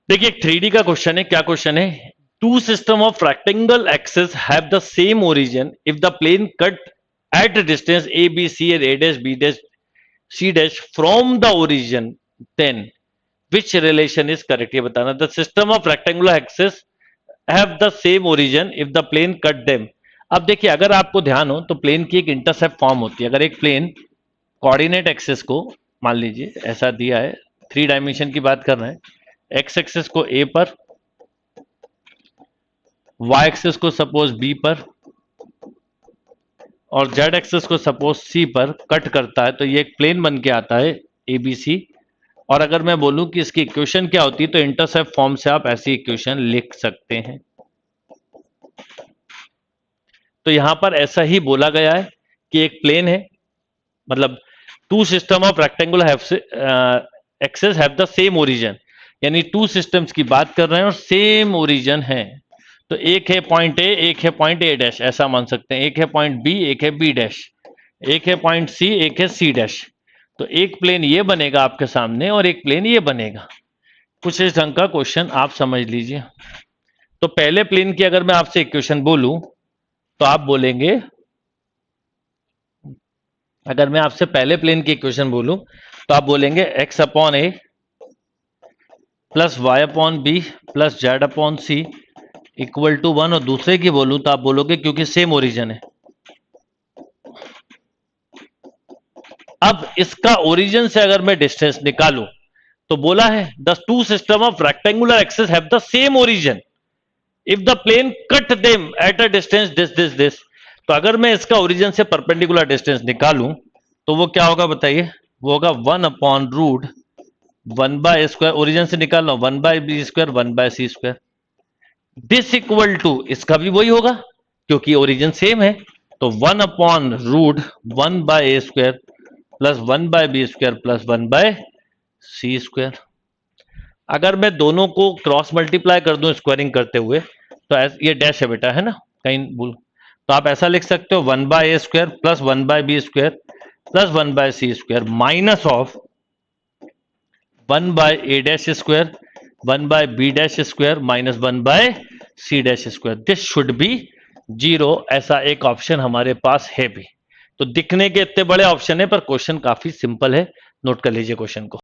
देखिए एक 3D का क्वेश्चन है। क्या क्वेश्चन है? Two system of rectangle axis have the same origin if the plane cut at distance A B C and A dash B dash C dash from the origin, then which relation is correct? ये बताना। The system of rectangular axis have the same origin if the plane cut them. अब देखिए अगर आपको ध्यान हो तो plane की एक इंटरसेप्ट फॉर्म होती है। अगर एक प्लेन कोऑर्डिनेट एक्सिस को मान लीजिए ऐसा दिया है, 3 डायमेंशन की बात कर रहे हैं, एक्स एक्सिस को ए पर, वाई एक्सिस को सपोज बी पर और जेड एक्सिस को सपोज सी पर कट करता है, तो ये एक प्लेन बन के आता है ए बी सी। और अगर मैं बोलूं कि इसकी इक्वेशन क्या होती है, तो इंटरसेप्ट फॉर्म से आप ऐसी इक्वेशन लिख सकते हैं। तो यहां पर ऐसा ही बोला गया है कि एक प्लेन है, मतलब two system of rectangular axis have the same origin, यानी टू सिस्टम्स की बात कर रहे हैं और सेम ओरिजिन है। तो एक है पॉइंट ए, एक है पॉइंट ए डैश, ऐसा मान सकते हैं। एक है पॉइंट बी, एक है बी डैश, एक है पॉइंट सी, एक है सी डैश। तो एक प्लेन ये बनेगा आपके सामने और एक प्लेन ये बनेगा। कुछ इस ढंग का क्वेश्चन आप समझ लीजिए। तो पहले प्लेन की अगर मैं आपसे इक्वेशन बोलूं तो आप बोलेंगे, अगर मैं आपसे पहले प्लेन की इक्वेशन बोलूं तो आप बोलेंगे X upon A plus Y upon B plus Z upon C equal to 1। और दूसरे की बोलूं तो आप बोलोगे क्योंकि सेम ओरिजिन है। अब इसका ओरिजिन से अगर मैं डिस्टेंस निकालूं तो बोला है the two system of rectangular axis have the same origin if the plane cut them at a distance this this this. तो अगर मैं इसका ओरिजिन से परपेंडिकुलर डिस्टेंस निकालूं तो वो क्या होगा बताइए? वो होगा 1/√1/a²। ओरिजिन से निकाल लो, 1/b², 1/c²। This equal to, इसका भी वही होगा क्योंकि ओरिजिन सेम है। तो 1/√1/a² plus 1/b² plus 1/c²। अगर मैं दोनों को क्रॉस मल्टीप्लाई कर दूं स्क्वायरिंग करते हुए, तो ये डैश है बेटा, है ना, कहीं भूल, तो आप ऐसा लिख सकते हो 1/a² plus 1/b² plus 1/c² minus of 1/a² 1/b² minus 1/c²। This should be 0। ऐसा एक ऑप्शन हमारे पास है भी। तो दिखने के इतने बड़े ऑप्शन है पर क्वेश्चन काफी सिंपल है। नोट कर लीजिए क्वेश्चन को।